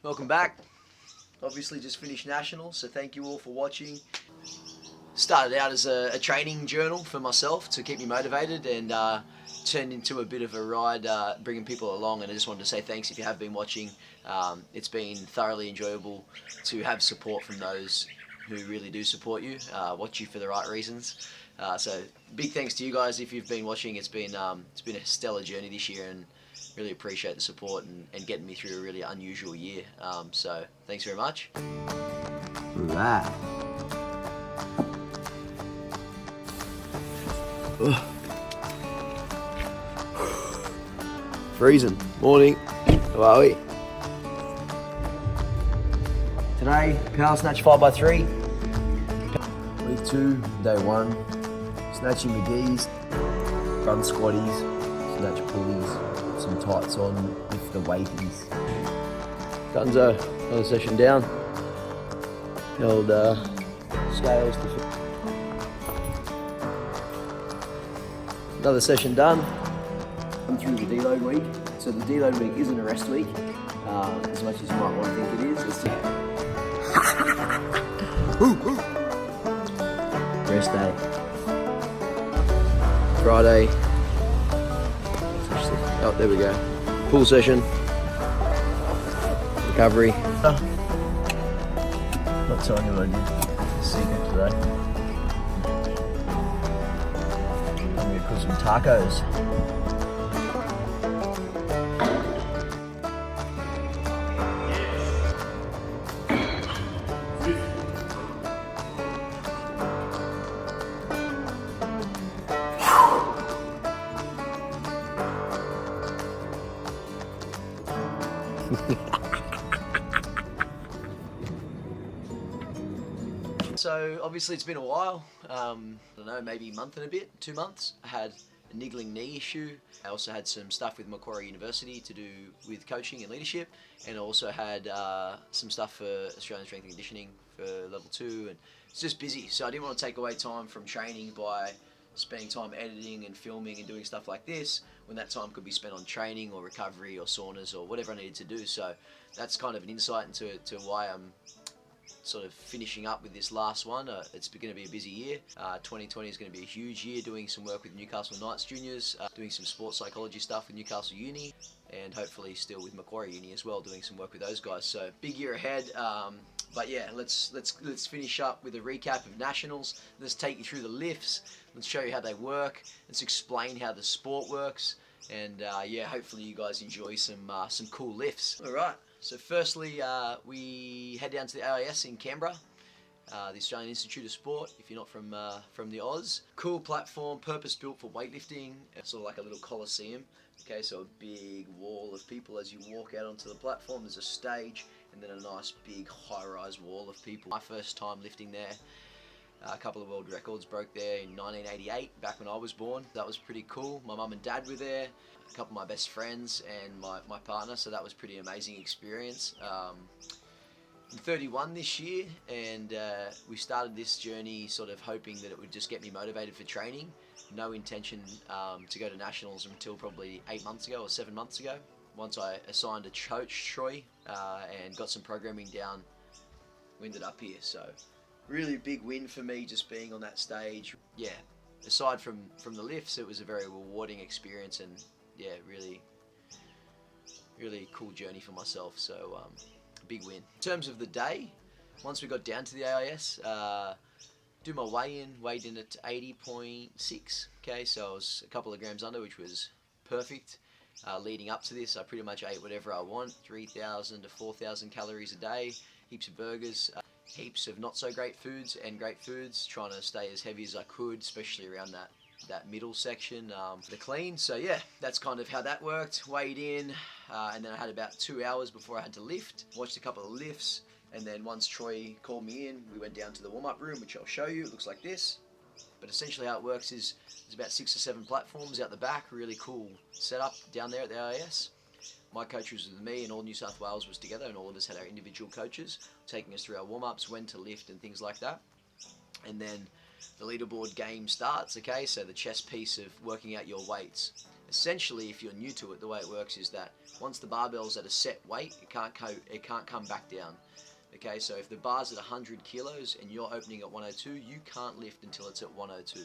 Welcome back. Obviously just finished Nationals, so thank you all for watching. Started out as a training journal for myself to keep me motivated, and turned into a bit of a ride bringing people along, and I just wanted to say thanks if you have been watching. It's been thoroughly enjoyable to have support from those who really do support you, watch you for the right reasons. So big thanks to you guys if you've been watching. It's been a stellar journey this year, and really appreciate the support and getting me through a really unusual year. So thanks very much. Right. Freezing. Morning. How are we? Today, power snatch 5x3. Week 2, day 1. Snatching McGee's, front squatties, snatch pulleys, some tights on with the weighties. Dunzo, another session down. Held scales to fit. Another session done. I'm through the deload week. So the deload week isn't a rest week, as much as you might want to think it is. It's rest day. Friday. Oh, there we go. Pull session. Recovery. Not telling you what I did. It's a secret today. I'm going to cook some tacos. So obviously it's been a while, I don't know, maybe a month and a bit, 2 months. I had a niggling knee issue. I also had some stuff with Macquarie University to do with coaching and leadership, and I also had some stuff for Australian Strength and Conditioning for level 2, and it's just busy. So I didn't want to take away time from training by spending time editing and filming and doing stuff like this, when that time could be spent on training or recovery or saunas or whatever I needed to do. So that's kind of an insight into why I'm sort of finishing up with this last one. It's going to be a busy year. 2020 is going to be a huge year, doing some work with Newcastle Knights Juniors, doing some sports psychology stuff with Newcastle Uni, and hopefully still with Macquarie Uni as well, doing some work with those guys. So big year ahead. But yeah, let's finish up with a recap of Nationals. Let's take you through the lifts. Let's show you how they work. Let's explain how the sport works. And yeah, hopefully you guys enjoy some cool lifts. All right. So firstly, we head down to the AIS in Canberra, the Australian Institute of Sport, if you're not from the Oz. Cool platform, purpose-built for weightlifting. It's sort of like a little coliseum. Okay, so a big wall of people as you walk out onto the platform. There's a stage, and then a nice big high-rise wall of people. My first time lifting there. A couple of world records broke there in 1988, back when I was born. That was pretty cool. My mum and dad were there, a couple of my best friends and my partner, so that was pretty amazing experience. I'm 31 this year, and we started this journey sort of hoping that it would just get me motivated for training. No intention to go to Nationals until probably 8 months ago or 7 months ago. Once I assigned a coach, Troy, and got some programming down, we ended up here. So really big win for me just being on that stage. Yeah, aside from the lifts, it was a very rewarding experience, and yeah, really cool journey for myself. So big win. In terms of the day, once we got down to the AIS, do my weighed in at 80.6. Okay, so I was a couple of grams under, which was perfect. Leading up to this, I pretty much ate whatever I want, 3,000 to 4,000 calories a day, heaps of burgers, heaps of not so great foods and great foods, trying to stay as heavy as I could, especially around that middle section for the clean. So yeah, that's kind of how that worked. Weighed in, and then I had about 2 hours before I had to lift. Watched a couple of lifts, and then once Troy called me in, we went down to the warm-up room, which I'll show you. It looks like this. But essentially how it works is there's about 6 or 7 platforms out the back. Really cool setup down there at the AIS. My coach was with me, and all New South Wales was together, and all of us had our individual coaches taking us through our warm-ups, when to lift and things like that. And then the leaderboard game starts, okay? So the chess piece of working out your weights. Essentially, if you're new to it, the way it works is that once the barbell's at a set weight, it can't come back down. Okay, so if the bar's at 100 kilos and you're opening at 102, you can't lift until it's at 102.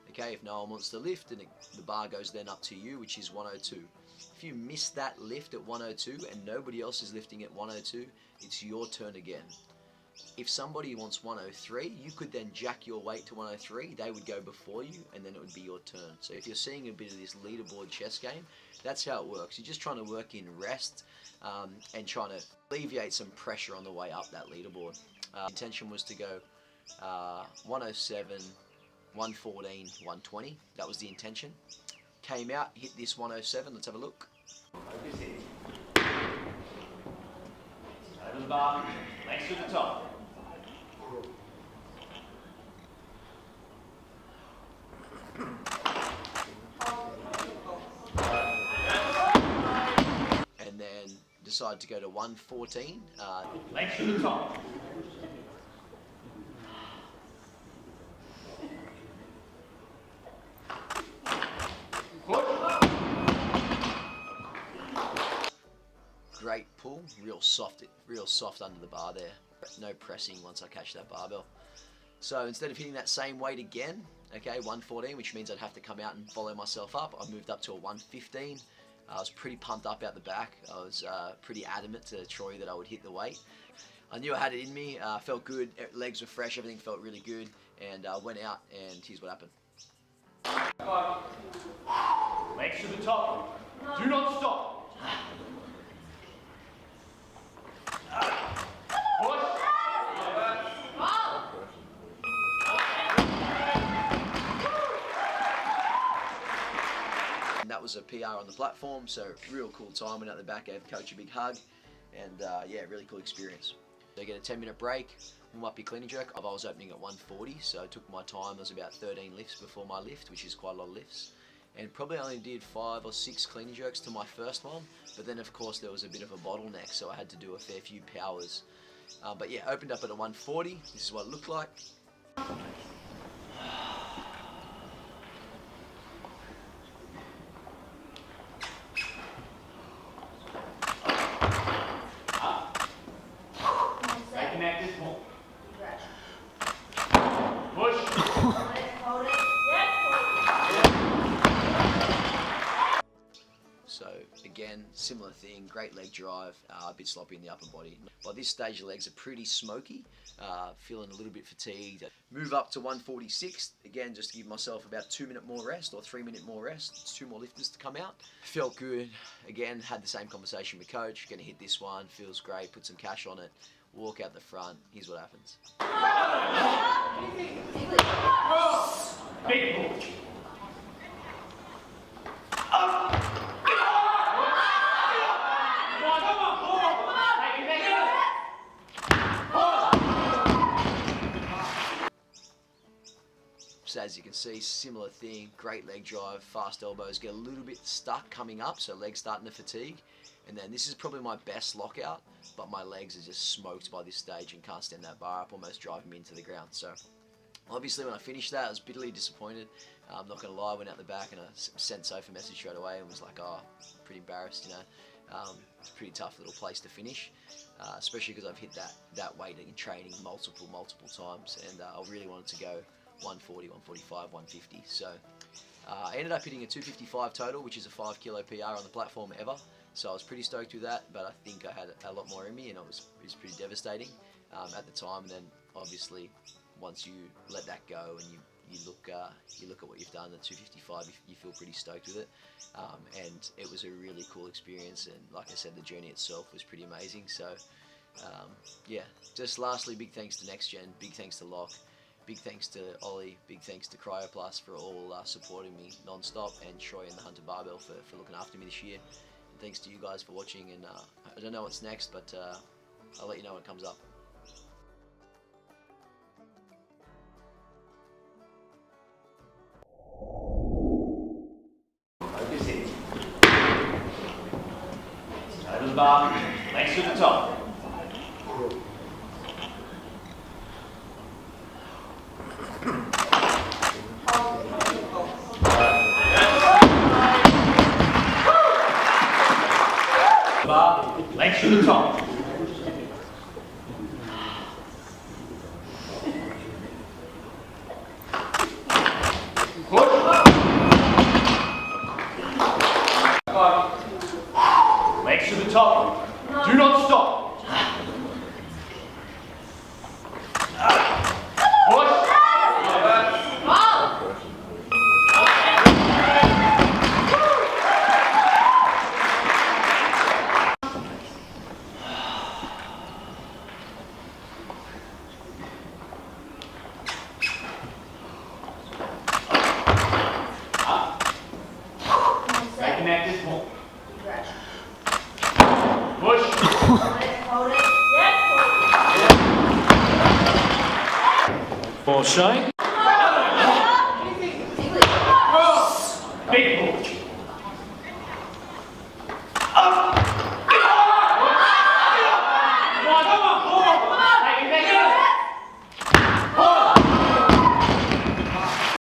Okay, if no one wants to lift, then the bar goes then up to you, which is 102. If you miss that lift at 102 and nobody else is lifting at 102, it's your turn again. If somebody wants 103, you could then jack your weight to 103, they would go before you, and then it would be your turn. So if you're seeing a bit of this leaderboard chess game, that's how it works. You're just trying to work in rest and trying to alleviate some pressure on the way up that leaderboard. Intention was to go 107, 114, 120. That was the intention. Came out, hit this 107. Let's have a look. Focus in. Over the bar, legs to the top. And then decided to go to 114. Legs to the top. Great pull, real soft under the bar there. No pressing once I catch that barbell. So instead of hitting that same weight again, okay, 114, which means I'd have to come out and follow myself up, I moved up to a 115. I was pretty pumped up out the back. I was pretty adamant to Troy that I would hit the weight. I knew I had it in me, felt good, legs were fresh, everything felt really good, and went out, and here's what happened. Legs to the top. Do not stop. Push. And that was a PR on the platform, so real cool time. Went out the back, gave coach a big hug, and yeah, really cool experience. So get a 10-minute break, warm up your clean and jerk. I was opening at 140, so I took my time. There was about 13 lifts before my lift, which is quite a lot of lifts. And probably only did 5 or 6 clean and jerks to my first one, but then of course there was a bit of a bottleneck, so I had to do a fair few powers. But yeah, opened up at a 140. This is what it looked like. Stay connected. Push. So again, similar thing, great leg drive, a bit sloppy in the upper body. By this stage, the legs are pretty smoky, feeling a little bit fatigued. Move up to 146, again, just to give myself about 2-minute more rest or 3-minute more rest. It's 2 more lifters to come out. Felt good. Again, had the same conversation with coach, gonna hit this one, feels great, put some cash on it, walk out the front, here's what happens. Big pull. So as you can see, similar thing, great leg drive, fast elbows, get a little bit stuck coming up, so legs starting to fatigue. And then this is probably my best lockout, but my legs are just smoked by this stage and can't stand that bar up, almost driving me into the ground. So obviously when I finished that, I was bitterly disappointed. I'm not gonna lie, I went out the back and I sent Soph a message straight away and was like, oh, pretty embarrassed, you know. It's a pretty tough little place to finish, especially because I've hit that weight in training multiple times, and I really wanted to go 140, 145, 150. So I ended up hitting a 255 total, which is a 5 kilo PR on the platform ever. So I was pretty stoked with that, but I think I had a lot more in me, and it was pretty devastating at the time. And then obviously, once you let that go and you look at what you've done at 255, you feel pretty stoked with it. And it was a really cool experience, and like I said, the journey itself was pretty amazing. So yeah, just lastly, big thanks to Next Gen, big thanks to Locke, big thanks to Ollie, big thanks to CryoPlus for all supporting me non-stop, and Troy and the Hunter Barbell for looking after me this year. And thanks to you guys for watching, and I don't know what's next, but I'll let you know when it comes up. Focus in. Over the bar, legs to the top. bar, legs to the top. Push. Legs to the top. Do not stop. Push. Second neck is full. Push. For Shane.